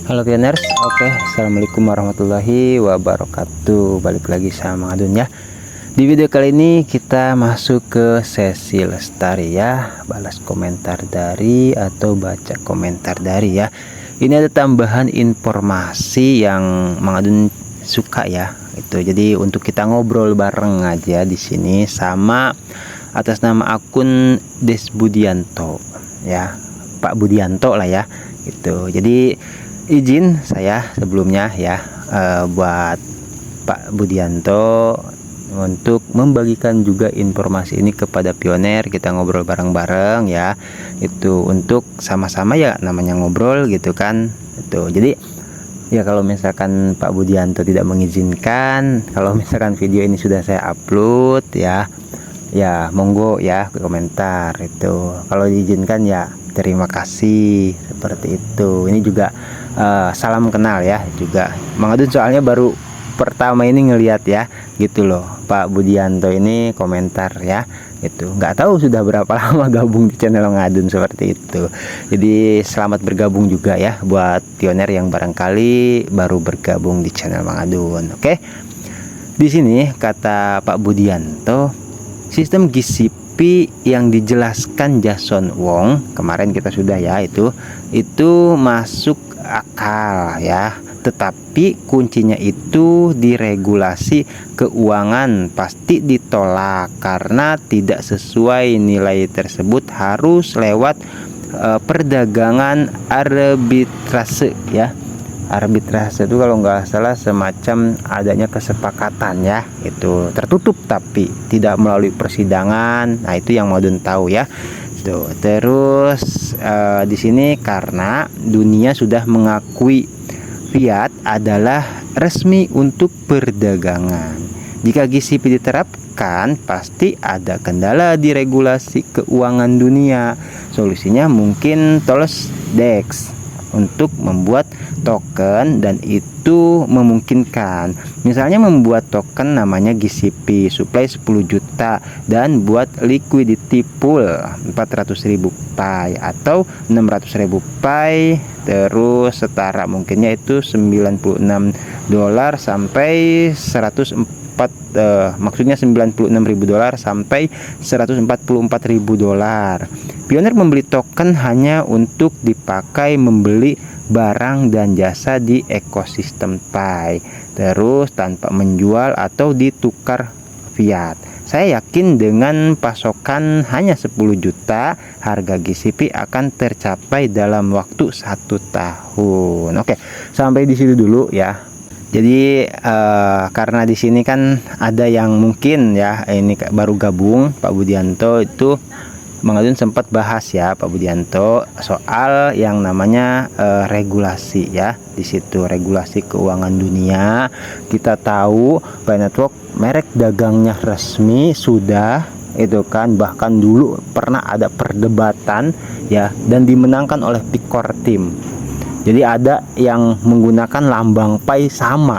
Halo pioners, oke, assalamualaikum warahmatullahi wabarakatuh. Balik lagi sama Adun ya. Di video kali ini kita masuk ke sesi lestari ya, balas komentar dari atau baca komentar dari ya. Ini ada tambahan informasi yang Mang Adun suka ya. Itu jadi untuk kita ngobrol bareng aja di sini sama atas nama akun Des Budianto ya, Pak Budianto lah ya. Itu jadi izin saya sebelumnya ya, buat Pak Budianto untuk membagikan juga informasi ini kepada pioner. Kita ngobrol bareng-bareng ya, itu untuk sama-sama ya, namanya ngobrol gitu kan. Itu jadi ya, kalau misalkan Pak Budianto tidak mengizinkan, kalau misalkan video ini sudah saya upload ya, ya monggo ya komentar. Itu kalau diizinkan ya terima kasih, seperti itu. Ini juga salam kenal ya juga. Mang Adun soalnya baru pertama ini ngelihat ya, gitu loh. Pak Budianto ini komentar ya, itu nggak tahu sudah berapa lama gabung di channel Mang Adun, seperti itu. Jadi selamat bergabung juga ya buat pioner yang barangkali baru bergabung di channel Mang Adun. Oke, di sini kata Pak Budianto, sistem GCP yang dijelaskan Jason Wong kemarin kita sudah ya, itu masuk akal ya, tetapi kuncinya itu di regulasi keuangan pasti ditolak karena tidak sesuai. Nilai tersebut harus lewat perdagangan arbitrase ya. Arbitrase itu kalau nggak salah semacam adanya kesepakatan ya, itu tertutup tapi tidak melalui persidangan. Nah itu yang Madun tahu ya. Tuh, terus di sini karena dunia sudah mengakui fiat adalah resmi untuk perdagangan. Jika GCP diterapkan, pasti ada kendala di regulasi keuangan dunia. Solusinya mungkin Tolos DEX untuk membuat token, dan itu memungkinkan misalnya membuat token namanya GCP supply 10 juta dan buat liquidity pool 400.000 Pi atau 600.000 Pi, terus setara mungkinnya itu $96 sampai 104, maksudnya $96.000 sampai $144.000. Pioner membeli token hanya untuk dipakai membeli barang dan jasa di ekosistem Pi, terus tanpa menjual atau ditukar fiat. Saya yakin dengan pasokan hanya 10 juta, harga GCP akan tercapai dalam waktu 1 tahun. Oke, sampai di situ dulu ya. Jadi karena di sini kan ada yang mungkin ya ini baru gabung, Pak Budianto itu Mang Adun sempat bahas ya Pak Budianto soal yang namanya regulasi ya. Di situ regulasi keuangan dunia. Kita tahu Pi Network merek dagangnya resmi sudah, itu kan, bahkan dulu pernah ada perdebatan ya dan dimenangkan oleh Picor Team. Jadi ada yang menggunakan lambang Pi sama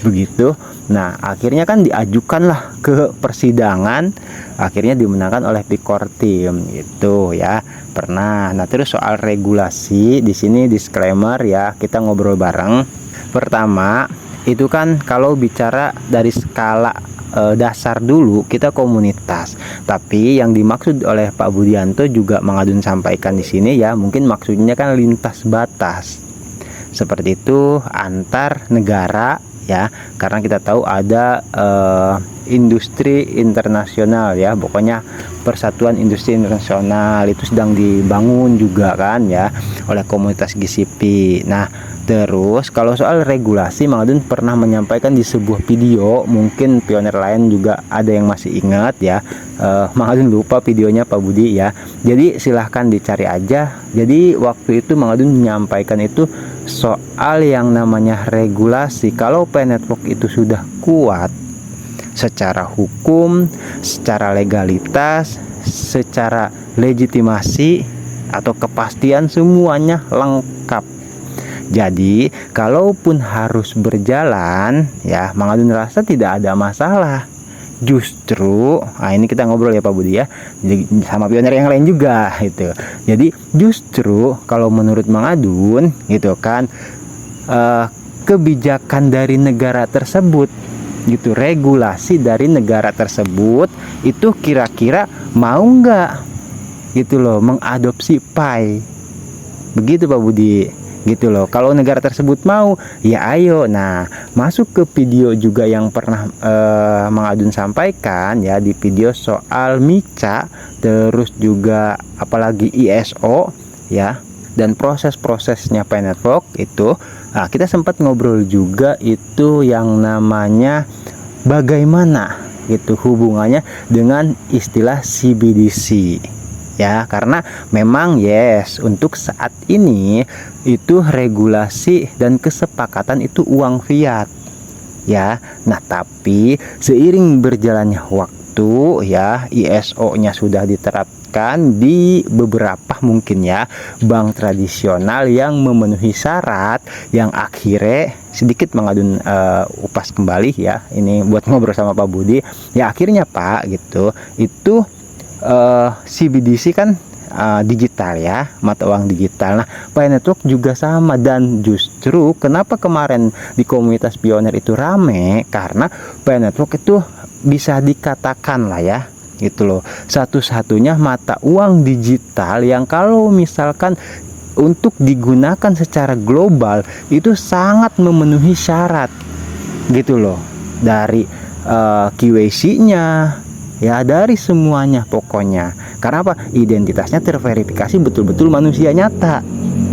begitu. Nah akhirnya kan diajukanlah ke persidangan, akhirnya dimenangkan oleh Picor Team itu ya, pernah. Nah terus soal regulasi di sini disclaimer ya, kita ngobrol bareng. Pertama itu kan kalau bicara dari skala dasar dulu kita komunitas, tapi yang dimaksud oleh Pak Budianto juga Mang Adun sampaikan di sini ya, mungkin maksudnya kan lintas batas seperti itu antar negara ya, karena kita tahu ada industri internasional ya, pokoknya persatuan industri internasional itu sedang dibangun juga kan ya oleh komunitas GCP. Nah terus kalau soal regulasi, Mang Adun pernah menyampaikan di sebuah video, mungkin pioner lain juga ada yang masih ingat ya. Mang Adun lupa videonya Pak Budi ya, jadi silahkan dicari aja. Jadi waktu itu Mang Adun menyampaikan itu soal yang namanya regulasi. Kalau Pi Network itu sudah kuat secara hukum, secara legalitas, secara legitimasi atau kepastian, semuanya lengkap. Jadi kalaupun harus berjalan ya, Mang Adun rasa tidak ada masalah. Justru, nah ini kita ngobrol ya Pak Budi ya, sama pioner yang lain juga itu. Jadi justru kalau menurut Mang Adun gitu kan, kebijakan dari negara tersebut gitu, regulasi dari negara tersebut itu kira-kira mau nggak gitu loh mengadopsi Pi, begitu Pak Budi gitu loh. Kalau negara tersebut mau, ya ayo. Nah, masuk ke video juga yang pernah Mang Adun sampaikan ya, di video soal MICA, terus juga apalagi ISO ya, dan proses-prosesnya Pi Network itu. Nah, kita sempat ngobrol juga itu yang namanya bagaimana itu hubungannya dengan istilah CBDC ya, karena memang yes untuk saat ini itu regulasi dan kesepakatan itu uang fiat ya. Nah, tapi seiring berjalannya waktu ya, ISO-nya sudah diterapkan di beberapa mungkin ya bank tradisional yang memenuhi syarat, yang akhirnya sedikit Mang Adun upas kembali ya, ini buat ngobrol sama Pak Budi ya. Akhirnya Pak gitu, itu CBDC kan digital ya, mata uang digital. Nah, Pi Network juga sama, dan justru kenapa kemarin di komunitas pionir itu rame, karena Pi Network itu bisa dikatakan lah ya gitu loh, satu-satunya mata uang digital yang kalau misalkan untuk digunakan secara global itu sangat memenuhi syarat gitu loh, dari KYC-nya ya, dari semuanya pokoknya. Karena apa? Identitasnya terverifikasi betul-betul manusia nyata.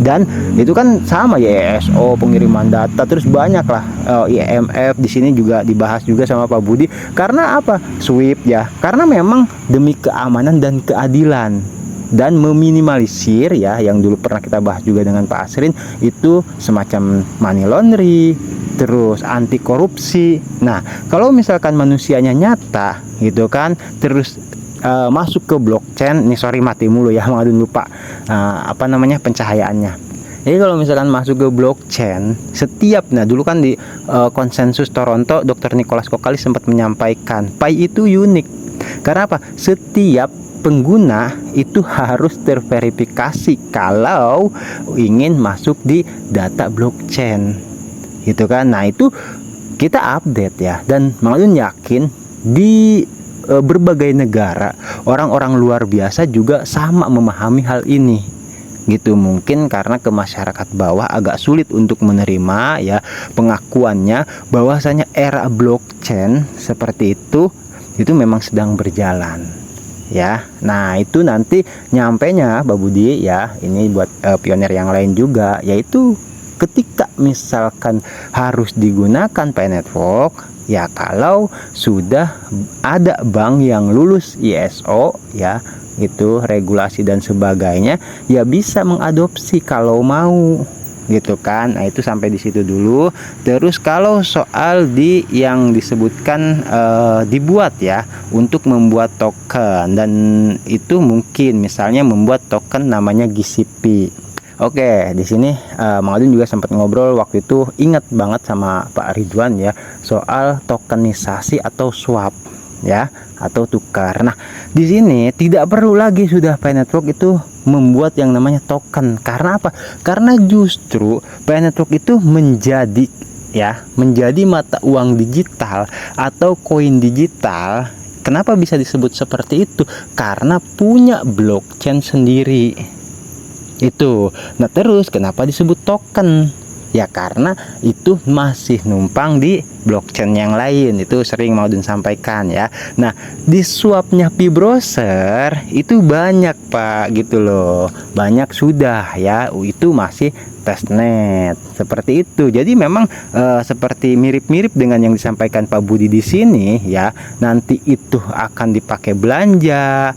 Dan itu kan sama ya, ISO, pengiriman data, terus banyak lah IMF di sini juga dibahas juga sama Pak Budi. Karena apa? SWIFT ya. Karena memang demi keamanan dan keadilan, dan meminimalisir ya, yang dulu pernah kita bahas juga dengan Pak Asrin, itu semacam money laundry, terus anti korupsi. Nah, kalau misalkan manusianya nyata gitu kan, terus masuk ke blockchain, ini sorry mati mulu ya, Mang Adun lupa apa namanya pencahayaannya. Jadi kalau misalkan masuk ke blockchain, setiap, nah dulu kan di konsensus Toronto, Dr. Nicholas Kokali sempat menyampaikan Pi itu unik. Karena apa? Setiap pengguna itu harus terverifikasi kalau ingin masuk di data blockchain gitu kan. Nah, itu kita update ya, dan Mang Adun yakin di berbagai negara orang-orang luar biasa juga sama memahami hal ini gitu. Mungkin karena ke masyarakat bawah agak sulit untuk menerima ya pengakuannya bahwasanya era blockchain seperti itu memang sedang berjalan ya. Nah, itu nanti nyampenya Pak Budi ya, ini buat pionir yang lain juga, yaitu ketika misalkan harus digunakan Pi Network ya, kalau sudah ada bank yang lulus ISO ya, itu regulasi dan sebagainya, ya bisa mengadopsi kalau mau gitu kan. Nah, itu sampai di situ dulu. Terus kalau soal yang disebutkan dibuat ya untuk membuat token, dan itu mungkin misalnya membuat token namanya GCP. Oke, di sini Mang Adun juga sempat ngobrol waktu itu, ingat banget sama Pak Ridwan ya, soal tokenisasi atau swap ya, atau tukar. Nah, di sini tidak perlu lagi sudah Pi Network itu membuat yang namanya token. Karena apa? Karena justru Pi Network itu menjadi mata uang digital atau koin digital. Kenapa bisa disebut seperti itu? Karena punya blockchain sendiri. Itu. Nah, terus kenapa disebut token? Ya karena itu masih numpang di blockchain yang lain. Itu sering Mang Adun sampaikan ya. Nah, di swapnya Pi Browser itu banyak Pak gitu loh. Banyak sudah ya. Itu masih testnet seperti itu. Jadi memang seperti mirip-mirip dengan yang disampaikan Pak Budi di sini ya. Nanti itu akan dipakai belanja,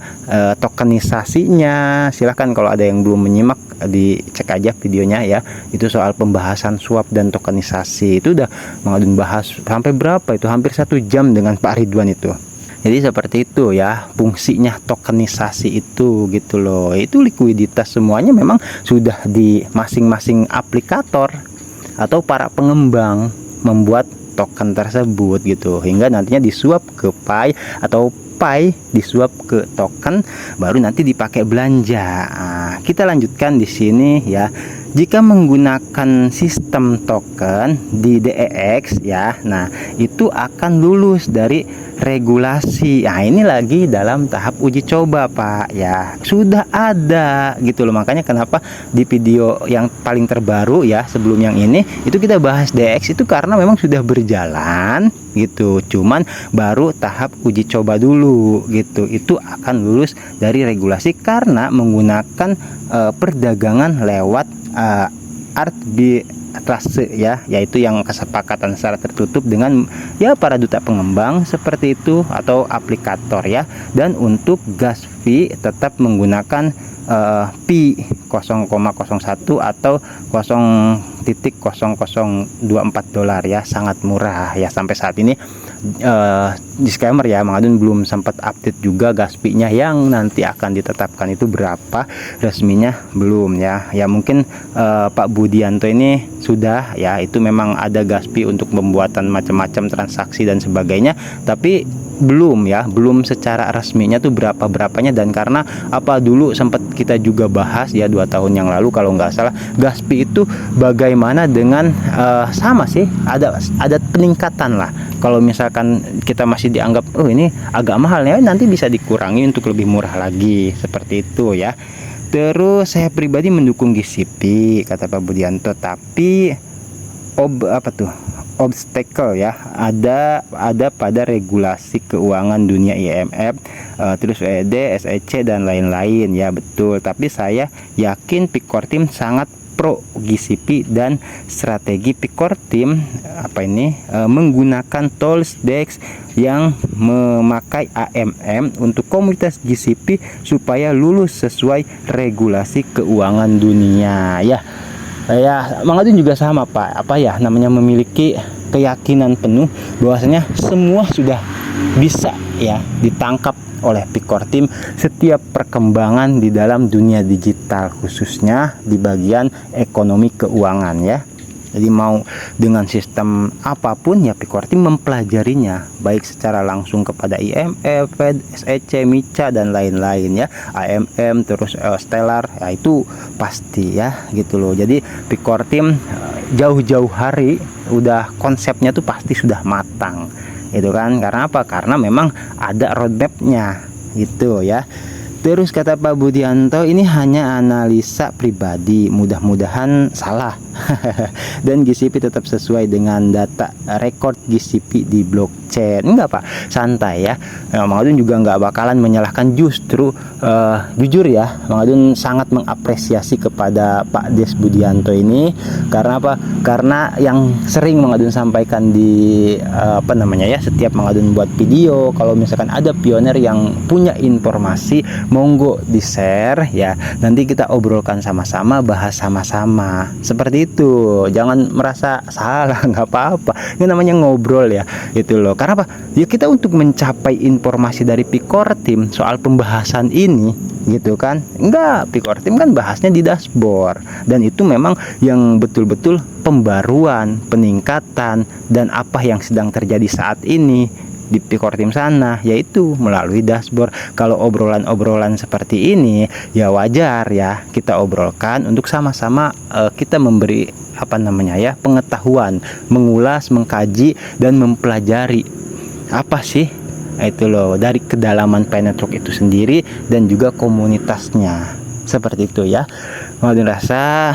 tokenisasinya. Silahkan kalau ada yang belum menyimak dicek aja videonya ya. Itu soal pembahasan swap dan tokenisasi. Itu udah Mang Adun bahas sampai berapa itu? Hampir 1 jam dengan Pak Ridwan itu. Jadi seperti itu ya fungsinya tokenisasi itu gitu loh. Itu likuiditas semuanya memang sudah di masing-masing aplikator atau para pengembang membuat token tersebut gitu, hingga nantinya disuap ke Pi atau Pi disuap ke token, baru nanti dipakai belanja. Nah, Nah, kita lanjutkan di sini ya. Jika menggunakan sistem token di DEX ya, nah itu akan lulus dari regulasi. Nah, ini lagi dalam tahap uji coba Pak ya, sudah ada gitu loh. Makanya kenapa di video yang paling terbaru ya sebelum yang ini itu kita bahas DEX itu karena memang sudah berjalan gitu, cuman baru tahap uji coba dulu gitu. Itu akan lulus dari regulasi karena menggunakan perdagangan lewat arbitrase ya, yaitu yang kesepakatan secara tertutup dengan ya para duta pengembang seperti itu atau aplikator ya. Dan untuk gas fee tetap menggunakan pi 0,01 atau 0,0024 dolar ya, sangat murah ya sampai saat ini. Disclaimer ya, Mang Adun belum sempat update juga gas fee-nya yang nanti akan ditetapkan itu berapa, resminya belum ya. Ya mungkin Pak Budianto ini sudah ya, itu memang ada gas fee untuk pembuatan macam-macam transaksi dan sebagainya, tapi belum ya, belum secara resminya tuh berapanya. Dan karena apa, dulu sempat kita juga bahas ya 2 tahun yang lalu kalau nggak salah, gas fee itu bagaimana dengan sama sih, ada peningkatan lah. Kalau misalkan kita masih dianggap oh ini agak mahal ya, nanti bisa dikurangi untuk lebih murah lagi seperti itu ya. Terus saya pribadi mendukung GCP kata Pak Budianto, tapi obstacle ya ada pada regulasi keuangan dunia IMF, terus ED, SEC dan lain-lain ya, betul. Tapi saya yakin Picor Team sangat pro GCP dan strategi Picor Team menggunakan tools DEX yang memakai AMM untuk komunitas GCP supaya lulus sesuai regulasi keuangan dunia ya. Ya, Mang Adun juga sama Pak, memiliki keyakinan penuh bahwasanya semua sudah bisa ya ditangkap oleh Picor Team setiap perkembangan di dalam dunia digital, khususnya di bagian ekonomi keuangan ya. Jadi mau dengan sistem apapun ya Picor Team mempelajarinya, baik secara langsung kepada IMF, Fed, SEC, MICA dan lain-lain ya, AMM, terus Stellar ya, itu pasti ya gitu loh. Jadi Picor Team jauh-jauh hari udah konsepnya tuh pasti sudah matang gitu kan. Karena apa? Karena memang ada roadmapnya gitu ya. Terus kata Pak Budianto, ini hanya analisa pribadi, mudah-mudahan salah. Dan GCP tetap sesuai dengan data record GCP di blockchain. Enggak Pak, santai ya. Mang Adun juga nggak bakalan menyalahkan, justru jujur ya, Mang Adun sangat mengapresiasi kepada Pak Des Budianto ini. Karena apa? Karena yang sering Mang Adun sampaikan di setiap Mang Adun buat video, kalau misalkan ada pioner yang punya informasi, monggo di share ya, nanti kita obrolkan sama-sama, bahas sama-sama seperti itu. Jangan merasa salah, nggak apa-apa, ini namanya ngobrol ya itu loh. Karena apa ya, kita untuk mencapai informasi dari Picor Team soal pembahasan ini gitu kan, enggak, Picor Team kan bahasnya di dashboard, dan itu memang yang betul-betul pembaruan, peningkatan dan apa yang sedang terjadi saat ini di Picor Team sana, yaitu melalui dashboard. Kalau obrolan-obrolan seperti ini ya wajar ya kita obrolkan untuk sama-sama kita memberi pengetahuan, mengulas, mengkaji dan mempelajari apa sih itu loh dari kedalaman Penetrok itu sendiri dan juga komunitasnya, seperti itu ya. Mau dirasa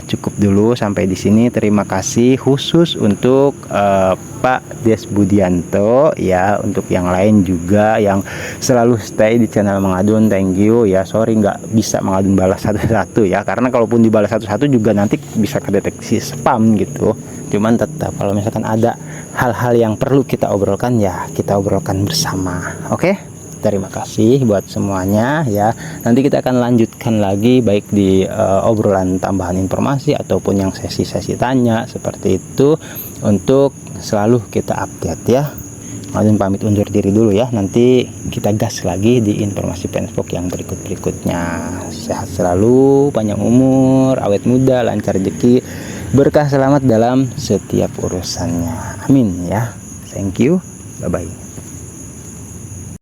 cukup dulu sampai di sini. Terima kasih khusus untuk Pak Des Budianto ya, untuk yang lain juga yang selalu stay di channel Mang Adun, thank you ya. Sorry nggak bisa Mang Adun balas satu-satu ya, karena kalaupun dibalas satu-satu juga nanti bisa kedeteksi spam gitu. Cuman tetap kalau misalkan ada hal-hal yang perlu kita obrolkan ya kita obrolkan bersama. Oke? Terima kasih buat semuanya ya. Nanti kita akan lanjutkan lagi baik di obrolan tambahan informasi ataupun yang sesi-sesi tanya seperti itu, untuk selalu kita update ya. Adun pamit undur diri dulu ya. Nanti kita gas lagi di informasi Penetrok yang berikut-berikutnya. Sehat selalu, panjang umur, awet muda, lancar rezeki, berkah, selamat dalam setiap urusannya. Amin ya. Thank you. Bye bye.